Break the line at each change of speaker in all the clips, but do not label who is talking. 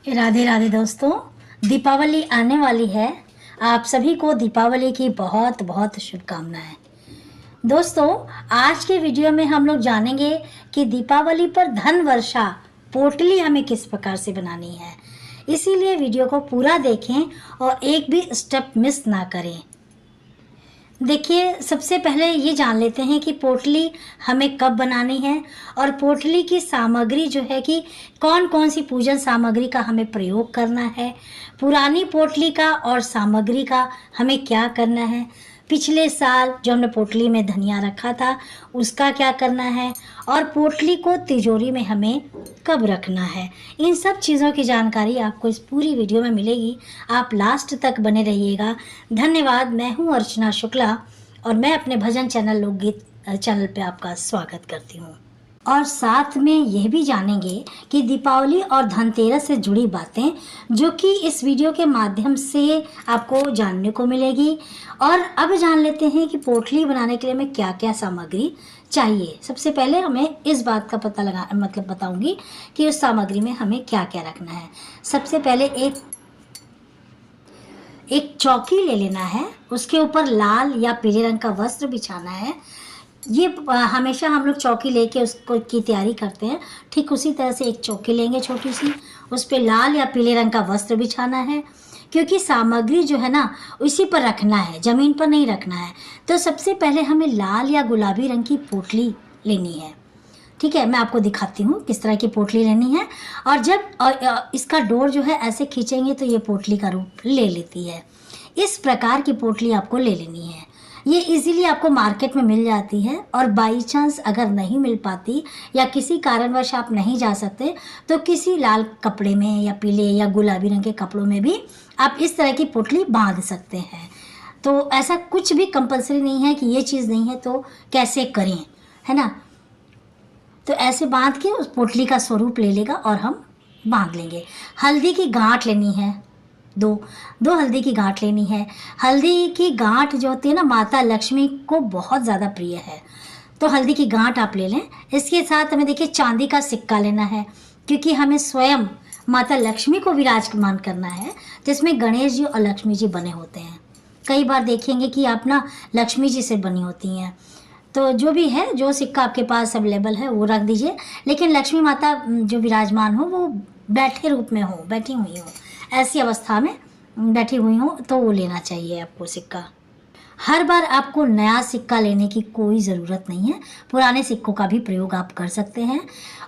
राधे राधे दोस्तों। दीपावली आने वाली है। आप सभी को दीपावली की बहुत बहुत शुभकामनाएं। दोस्तों, आज के वीडियो में हम लोग जानेंगे कि दीपावली पर धन वर्षा पोटली हमें किस प्रकार से बनानी है। इसीलिए वीडियो को पूरा देखें और एक भी स्टेप मिस ना करें। देखिए, सबसे पहले ये जान लेते हैं कि पोटली हमें कब बनानी है और पोटली की सामग्री जो है कि कौन कौन सी पूजन सामग्री का हमें प्रयोग करना है, पुरानी पोटली का और सामग्री का हमें क्या करना है, पिछले साल जो हमने पोटली में धनिया रखा था उसका क्या करना है और पोटली को तिजोरी में हमें कब रखना है। इन सब चीज़ों की जानकारी आपको इस पूरी वीडियो में मिलेगी। आप लास्ट तक बने रहिएगा। धन्यवाद। मैं हूँ अर्चना शुक्ला और मैं अपने भजन चैनल लोकगीत चैनल पे आपका स्वागत करती हूँ। और साथ में यह भी जानेंगे कि दीपावली और धनतेरस से जुड़ी बातें जो कि इस वीडियो के माध्यम से आपको जानने को मिलेगी। और अब जान लेते हैं कि पोटली बनाने के लिए हमें क्या क्या सामग्री चाहिए। सबसे पहले हमें इस बात का पता लगा बताऊंगी कि उस सामग्री में हमें क्या क्या रखना है। सबसे पहले एक चौकी ले लेना है, उसके ऊपर लाल या पीले रंग का वस्त्र बिछाना है। ये हमेशा हम लोग चौकी लेके उसको की तैयारी करते हैं। ठीक उसी तरह से एक चौकी लेंगे छोटी सी, उस पर लाल या पीले रंग का वस्त्र बिछाना है क्योंकि सामग्री जो है ना उसी पर रखना है, ज़मीन पर नहीं रखना है। तो सबसे पहले हमें लाल या गुलाबी रंग की पोटली लेनी है। ठीक है, मैं आपको दिखाती हूँ किस तरह की पोटली लेनी है। और जब इसका डोर जो है ऐसे खींचेंगे तो ये पोटली का रूप ले लेती है। इस प्रकार की पोटली आपको ले लेनी है। ये इजीली आपको मार्केट में मिल जाती है और बाई चांस अगर नहीं मिल पाती या किसी कारणवश आप नहीं जा सकते तो किसी लाल कपड़े में या पीले या गुलाबी रंग के कपड़ों में भी आप इस तरह की पोटली बांध सकते हैं। तो ऐसा कुछ भी कंपलसरी नहीं है कि ये चीज़ नहीं है तो कैसे करें, है ना। तो ऐसे बांध के उस पोटली का स्वरूप ले लेगा और हम बांध लेंगे। हल्दी की गांठ लेनी है, दो हल्दी की गांठ लेनी है। हल्दी की गांठ जो होती है ना माता लक्ष्मी को बहुत ज़्यादा प्रिय है, तो हल्दी की गांठ आप ले लें। इसके साथ हमें देखिए चांदी का सिक्का लेना है क्योंकि हमें स्वयं माता लक्ष्मी को विराजमान करना है, जिसमें गणेश जी और लक्ष्मी जी बने होते हैं। कई बार देखेंगे कि आप ना लक्ष्मी जी से बनी होती हैं। तो जो भी है, जो सिक्का आपके पास अवेलेबल है वो रख दीजिए, लेकिन लक्ष्मी माता जो विराजमान हो वो बैठे रूप में हो, बैठी हुई हो, ऐसी अवस्था में बैठी हुई हो तो वो लेना चाहिए आपको सिक्का। हर बार आपको नया सिक्का लेने की कोई ज़रूरत नहीं है, पुराने सिक्कों का भी प्रयोग आप कर सकते हैं।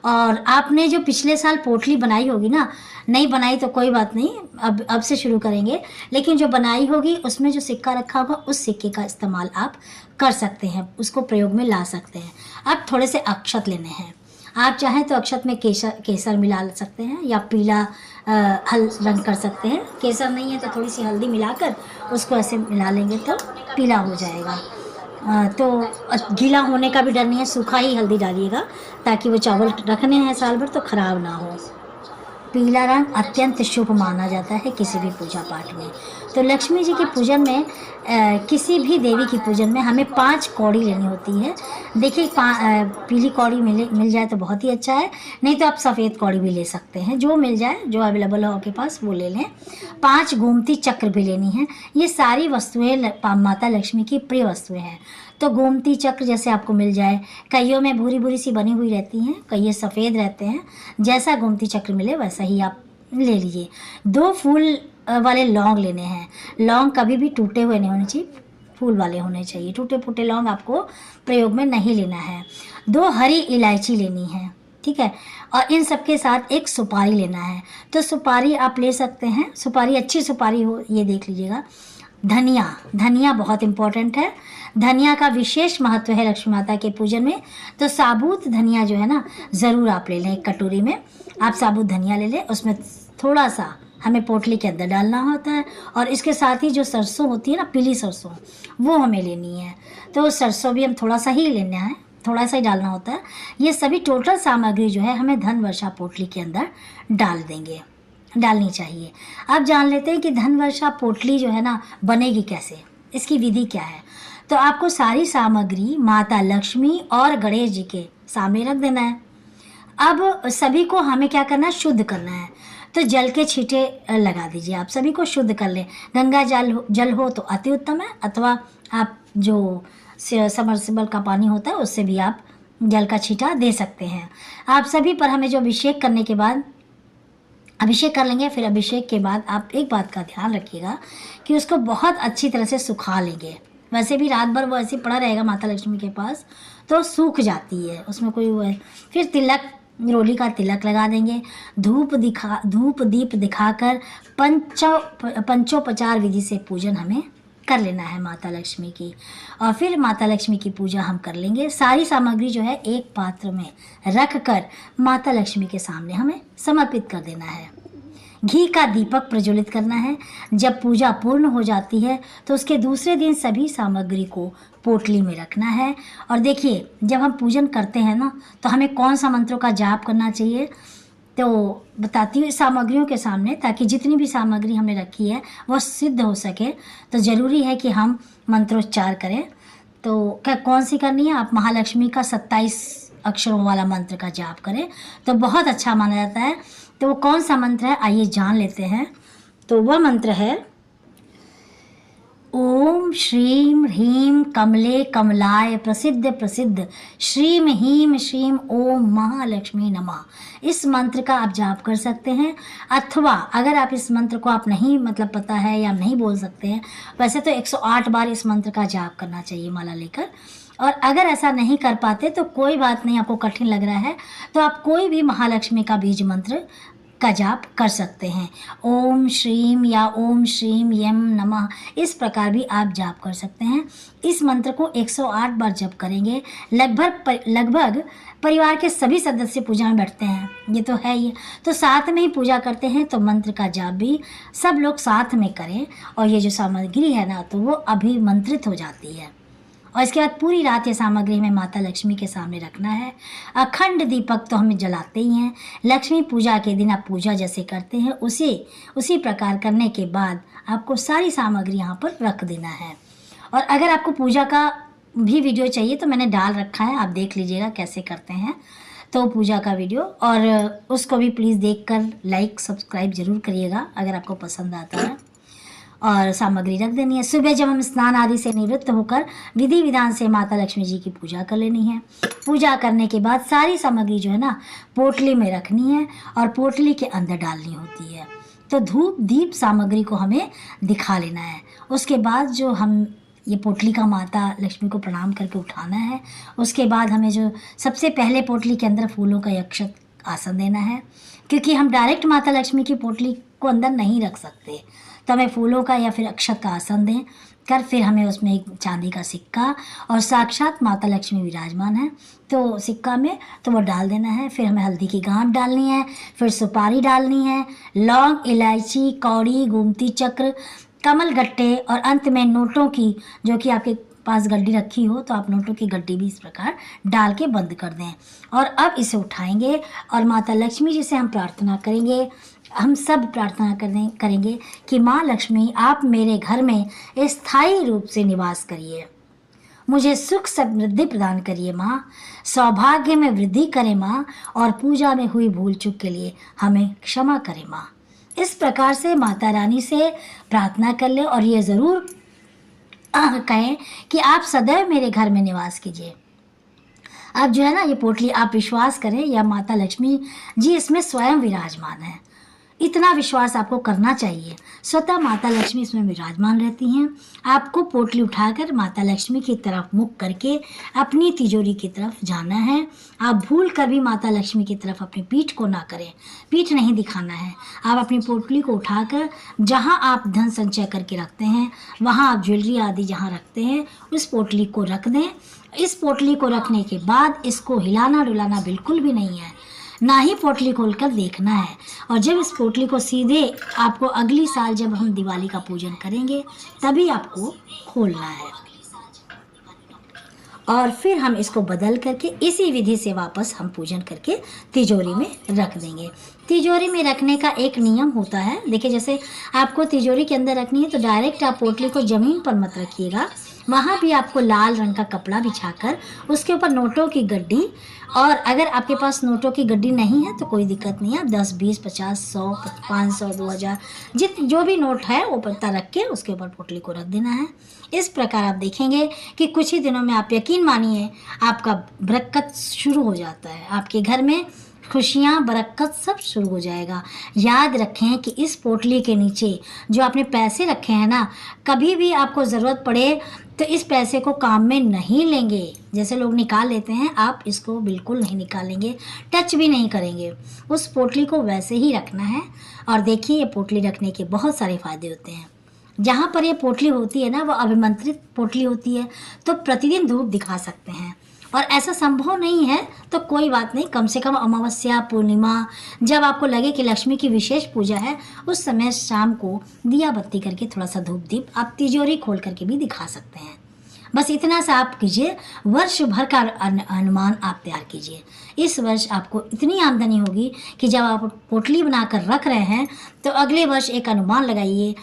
और आपने जो पिछले साल पोटली बनाई होगी ना, नहीं बनाई तो कोई बात नहीं, अब से शुरू करेंगे, लेकिन जो बनाई होगी उसमें जो सिक्का रखा होगा उस सिक्के का इस्तेमाल आप कर सकते हैं, उसको प्रयोग में ला सकते हैं। अब थोड़े से अक्षत लेने हैं। आप चाहें तो अक्षत में केसर मिला सकते हैं या पीला हल रंग कर सकते हैं। केसर नहीं है तो थोड़ी सी हल्दी मिलाकर उसको ऐसे मिला लेंगे तो पीला हो जाएगा। तो गीला होने का भी डर नहीं है, सूखा ही हल्दी डालिएगा ताकि वो चावल रखने हैं साल भर तो ख़राब ना हो। पीला रंग अत्यंत शुभ माना जाता है किसी भी पूजा पाठ में। तो लक्ष्मी जी के पूजन में किसी भी देवी की पूजन में हमें 5 कौड़ी लेनी होती है। देखिए, पीली कौड़ी मिल जाए तो बहुत ही अच्छा है, नहीं तो आप सफ़ेद कौड़ी भी ले सकते हैं। जो मिल जाए, जो अवेलेबल हो आपके पास वो ले लें। 5 गोमती चक्र भी लेनी है। ये सारी वस्तुएं माता लक्ष्मी की प्रिय वस्तुएं हैं। तो गोमती चक्र जैसे आपको मिल जाए, कईयों में भूरी भूरी सी बनी हुई रहती हैं, कईये सफ़ेद रहते हैं। जैसा गोमती चक्र मिले वैसा ही आप ले लीजिए। 2 फूल वाले लौंग लेने हैं। लौंग कभी भी टूटे हुए नहीं होने चाहिए, फूल वाले होने चाहिए। टूटे फूटे लौंग आपको प्रयोग में नहीं लेना है। 2 हरी इलायची लेनी है, ठीक है। और इन सब के साथ एक सुपारी लेना है। तो सुपारी आप ले सकते हैं, सुपारी अच्छी सुपारी हो ये देख लीजिएगा। धनिया बहुत इम्पोर्टेंट है। धनिया का विशेष महत्व है लक्ष्मी माता के पूजन में। तो साबुत धनिया जो है ना ज़रूर आप ले लें। एक कटोरी में आप साबुत धनिया ले लें, उसमें थोड़ा सा हमें पोटली के अंदर डालना होता है। और इसके साथ ही जो सरसों होती है ना, पीली सरसों, वो हमें लेनी है। तो सरसों भी हम थोड़ा सा ही लेना है, थोड़ा सा ही डालना होता है। ये सभी टोटल सामग्री जो है हमें धन वर्षा पोटली के अंदर डालनी चाहिए। अब जान लेते हैं कि धन वर्षा पोटली जो है ना बनेगी कैसे, इसकी विधि क्या है। तो आपको सारी सामग्री माता लक्ष्मी और गणेश जी के सामने रख देना है। अब सभी को हमें क्या करना है, शुद्ध करना है। तो जल के छींटे लगा दीजिए। आप सभी को शुद्ध कर लें। गंगा जल हो तो अति उत्तम है, अथवा आप जो समरसिबल का पानी होता है उससे भी आप जल का छींटा दे सकते हैं। आप सभी पर हमें जो अभिषेक करने के बाद अभिषेक कर लेंगे। फिर अभिषेक के बाद आप एक बात का ध्यान रखिएगा कि उसको बहुत अच्छी तरह से सुखा लेंगे। वैसे भी रात भर वो ऐसे पड़ा रहेगा माता लक्ष्मी के पास, तो सूख जाती है, उसमें कोई वो है। फिर तिलक, रोली का तिलक लगा देंगे। धूप दीप दिखाकर पंचोपचार विधि से पूजन हमें कर लेना है माता लक्ष्मी की। और फिर माता लक्ष्मी की पूजा हम कर लेंगे। सारी सामग्री जो है एक पात्र में रख कर माता लक्ष्मी के सामने हमें समर्पित कर देना है। घी का दीपक प्रज्वलित करना है। जब पूजा पूर्ण हो जाती है तो उसके दूसरे दिन सभी सामग्री को पोटली में रखना है। और देखिए, जब हम पूजन करते हैं ना, तो हमें कौन सा मंत्रों का जाप करना चाहिए तो बताती हूँ सामग्रियों के सामने, ताकि जितनी भी सामग्री हमने रखी है वह सिद्ध हो सके। तो ज़रूरी है कि हम मंत्रोच्चार करें। तो क्या कौन सी करनी है? आप महालक्ष्मी का 27 अक्षरों वाला मंत्र का जाप करें तो बहुत अच्छा माना जाता है। तो वो कौन सा मंत्र है, आइए जान लेते हैं। तो वह मंत्र है ओम श्रीम ह्रीम कमले कमलाय प्रसिद्ध प्रसिद्ध श्रीम ह्रीम श्रीम ओम महालक्ष्मी नमः। इस मंत्र का आप जाप कर सकते हैं। अथवा अगर आप इस मंत्र को आप नहीं पता है या नहीं बोल सकते हैं, वैसे तो 108 बार इस मंत्र का जाप करना चाहिए माला लेकर। और अगर ऐसा नहीं कर पाते तो कोई बात नहीं, आपको कठिन लग रहा है तो आप कोई भी महालक्ष्मी का बीज मंत्र का जाप कर सकते हैं। ओम श्रीम या ओम श्रीम यम नमः, इस प्रकार भी आप जाप कर सकते हैं। इस मंत्र को 108 बार जप करेंगे। लगभग परिवार के सभी सदस्य पूजा में बैठते हैं, ये तो है ही, तो साथ में ही पूजा करते हैं। तो मंत्र का जाप भी सब लोग साथ में करें और ये जो सामग्री है ना, तो वो अभिमंत्रित हो जाती है। और इसके बाद पूरी रात ये सामग्री हमें माता लक्ष्मी के सामने रखना है। अखंड दीपक तो हमें जलाते ही हैं। लक्ष्मी पूजा के दिन आप पूजा जैसे करते हैं उसी प्रकार करने के बाद आपको सारी सामग्री यहाँ पर रख देना है। और अगर आपको पूजा का भी वीडियो चाहिए तो मैंने डाल रखा है, आप देख लीजिएगा कैसे करते हैं तो पूजा का वीडियो, और उसको भी प्लीज़ देखकर लाइक सब्सक्राइब ज़रूर करिएगा अगर आपको पसंद आता है। और सामग्री रख देनी है। सुबह जब हम स्नान आदि से निवृत्त होकर विधि विधान से माता लक्ष्मी जी की पूजा कर लेनी है। पूजा करने के बाद सारी सामग्री जो है ना पोटली में रखनी है और पोटली के अंदर डालनी होती है। तो धूप दीप सामग्री को हमें दिखा लेना है। उसके बाद जो हम ये पोटली का माता लक्ष्मी को प्रणाम करके उठाना है। उसके बाद हमें जो सबसे पहले पोटली के अंदर फूलों का अक्षत आसन देना है, क्योंकि हम डायरेक्ट माता लक्ष्मी की पोटली को अंदर नहीं रख सकते, तो हमें फूलों का या फिर अक्षत का आसन दें कर फिर हमें उसमें एक चांदी का सिक्का और साक्षात माता लक्ष्मी विराजमान है तो सिक्का में तो वो डाल देना है। फिर हमें हल्दी की गांठ डालनी है, फिर सुपारी डालनी है, लौंग, इलायची, कौड़ी, गोमती चक्र, कमल गट्टे और अंत में नोटों की, जो कि आपके पास गड्डी रखी हो तो आप नोटों की गड्डी भी इस प्रकार डाल के बंद कर दें। और अब इसे उठाएंगे और माता लक्ष्मी जी से हम प्रार्थना करेंगे। हम सब प्रार्थना करेंगे कि माँ लक्ष्मी आप मेरे घर में स्थायी रूप से निवास करिए, मुझे सुख समृद्धि प्रदान करिए माँ, सौभाग्य में वृद्धि करें माँ, और पूजा में हुई भूल चूक के लिए हमें क्षमा करें माँ। इस प्रकार से माता रानी से प्रार्थना कर ले और ये ज़रूर कहें कि आप सदैव मेरे घर में निवास कीजिए। अब जो है ना ये पोटली आप विश्वास करें या माता लक्ष्मी जी इसमें स्वयं विराजमान है, इतना विश्वास आपको करना चाहिए। स्वतः माता लक्ष्मी इसमें विराजमान रहती हैं। आपको पोटली उठाकर माता लक्ष्मी की तरफ मुख करके अपनी तिजोरी की तरफ जाना है। आप भूल कर भी माता लक्ष्मी की तरफ अपनी पीठ को ना करें, पीठ नहीं दिखाना है। आप अपनी पोटली को उठाकर जहां आप धन संचय करके रखते हैं, वहां आप ज्वेलरी आदि जहां रखते हैं उस पोटली को रख दें। इस पोटली को रखने के बाद इसको हिलाना डुलाना बिल्कुल भी नहीं है, ना ही पोटली खोलकर देखना है। और जब इस पोटली को सीधे आपको अगली साल जब हम दिवाली का पूजन करेंगे तभी आपको खोलना है, और फिर हम इसको बदल करके इसी विधि से वापस हम पूजन करके तिजोरी में रख देंगे। तिजोरी में रखने का एक नियम होता है, देखिए जैसे आपको तिजोरी के अंदर रखनी है तो डायरेक्ट आप पोटली को ज़मीन पर मत रखिएगा, वहाँ भी आपको लाल रंग का कपड़ा बिछाकर उसके ऊपर नोटों की गड्डी, और अगर आपके पास नोटों की गड्डी नहीं है तो कोई दिक्कत नहीं है, आप 10, 20, 50, 100, 500, 2000 जो भी नोट है वो पत्ता रख के उसके ऊपर पोटली को रख देना है। इस प्रकार आप देखेंगे कि कुछ ही दिनों में, आप यकीन मानिए, आपका बरकत शुरू हो जाता है, आपके घर में खुशियाँ बरकत सब शुरू हो जाएगा। याद रखें कि इस पोटली के नीचे जो आपने पैसे रखे हैं ना, कभी भी आपको ज़रूरत पड़े तो इस पैसे को काम में नहीं लेंगे। जैसे लोग निकाल लेते हैं, आप इसको बिल्कुल नहीं निकालेंगे, टच भी नहीं करेंगे, उस पोटली को वैसे ही रखना है। और देखिए, ये पोटली रखने के बहुत सारे फ़ायदे होते हैं। जहाँ पर ये पोटली होती है ना, वो अभिमंत्रित पोटली होती है, तो प्रतिदिन धूप दिखा सकते हैं। और ऐसा संभव नहीं है तो कोई बात नहीं, कम से कम अमावस्या, पूर्णिमा, जब आपको लगे कि लक्ष्मी की विशेष पूजा है, उस समय शाम को दिया बत्ती करके थोड़ा सा धूप दीप आप तिजोरी खोल करके भी दिखा सकते हैं। बस इतना सा आप कीजिए, वर्ष भर का अनुमान आप तैयार कीजिए। इस वर्ष आपको इतनी आमदनी होगी कि जब आप पोटली बनाकर रख रहे हैं तो अगले वर्ष एक अनुमान लगाइए,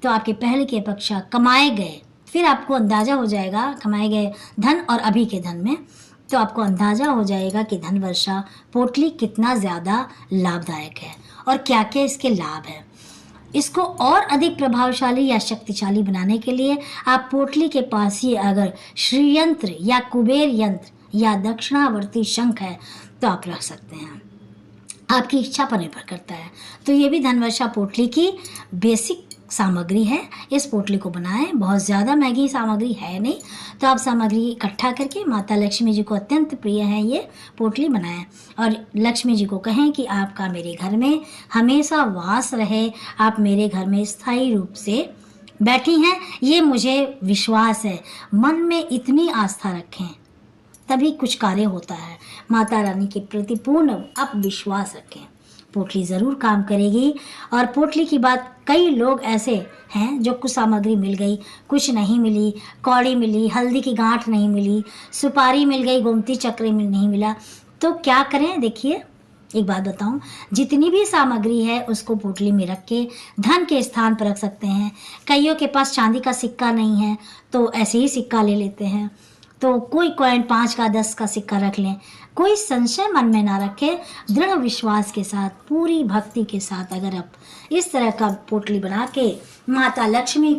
तो आपके पहले की अपेक्षा कमाए गए, फिर आपको अंदाज़ा हो जाएगा कमाए गए धन और अभी के धन में, तो आपको अंदाज़ा हो जाएगा कि धन वर्षा पोटली कितना ज़्यादा लाभदायक है और क्या क्या इसके लाभ है। इसको और अधिक प्रभावशाली या शक्तिशाली बनाने के लिए आप पोटली के पास ही अगर श्री यंत्र या कुबेर यंत्र या दक्षिणावर्ती शंख है तो आप रख सकते हैं, आपकी इच्छा पर निर्भर करता है। तो ये भी धनवर्षा पोटली की बेसिक सामग्री है। इस पोटली को बनाएं, बहुत ज़्यादा महंगी सामग्री है नहीं, तो आप सामग्री इकट्ठा करके माता लक्ष्मी जी को अत्यंत प्रिय है ये पोटली बनाएं और लक्ष्मी जी को कहें कि आपका मेरे घर में हमेशा वास रहे, आप मेरे घर में स्थायी रूप से बैठी हैं, ये मुझे विश्वास है। मन में इतनी आस्था रखें तभी कुछ कार्य होता है। माता रानी के प्रति पूर्ण आप विश्वास रखें, पोटली ज़रूर काम करेगी। और पोटली की बात, कई लोग ऐसे हैं जो कुछ सामग्री मिल गई, कुछ नहीं मिली, कौड़ी मिली, हल्दी की गांठ नहीं मिली, सुपारी मिल गई, गोमती चक्र में नहीं मिला, तो क्या करें? देखिए, एक बात बताऊं, जितनी भी सामग्री है उसको पोटली में रख के धन के स्थान पर रख सकते हैं। कईयों के पास चांदी का सिक्का नहीं है तो ऐसे ही सिक्का ले लेते हैं, तो कोई कॉइन 5 का 10 का सिक्का रख लें। कोई संशय मन में ना रखें, दृढ़ विश्वास के साथ, पूरी भक्ति के साथ अगर आप इस तरह का पोटली बना के माता लक्ष्मी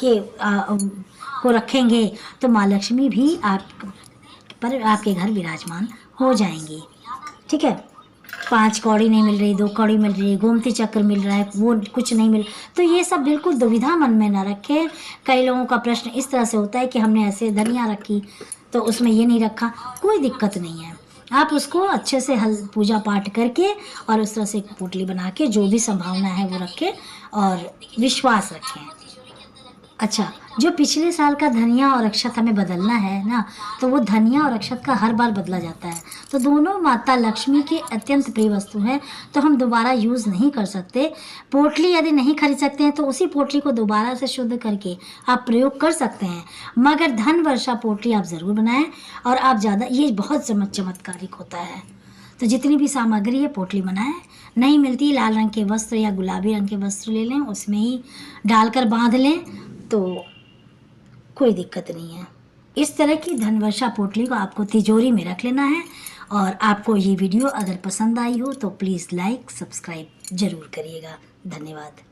के को रखेंगे तो माँ लक्ष्मी भी आपके घर विराजमान हो जाएंगी। ठीक है, 5 कौड़ी नहीं मिल रही, 2 कौड़ी मिल रही है, गोमती चक्र मिल रहा है, वो कुछ नहीं मिल, तो ये सब बिल्कुल दुविधा मन में ना रखें। कई लोगों का प्रश्न इस तरह से होता है कि हमने ऐसे धनिया रखी तो उसमें ये नहीं रखा, कोई दिक्कत नहीं है। आप उसको अच्छे से पूजा पाठ करके और उस तरह से पोटली बना के जो भी संभावना है वो रखें और विश्वास रखें। अच्छा, जो पिछले साल का धनिया और अक्षत हमें बदलना है ना, तो वो धनिया और अक्षत का हर बार बदला जाता है, तो दोनों माता लक्ष्मी की अत्यंत प्रिय वस्तु है, तो हम दोबारा यूज़ नहीं कर सकते। पोटली यदि नहीं खरीद सकते हैं तो उसी पोटली को दोबारा से शुद्ध करके आप प्रयोग कर सकते हैं, मगर धन वर्षा पोटली आप ज़रूर बनाएं। और आप ज़्यादा, ये बहुत चमत्कारिक होता है, तो जितनी भी सामग्री है पोटली बनाएं। नहीं मिलती, लाल रंग के वस्त्र या गुलाबी रंग के वस्त्र ले लें, उसमें ही डालकर बांध लें, तो कोई दिक्कत नहीं है। इस तरह की धनवर्षा पोटली को आपको तिजोरी में रख लेना है। और आपको ये वीडियो अगर पसंद आई हो तो प्लीज़ लाइक सब्सक्राइब ज़रूर करिएगा। धन्यवाद।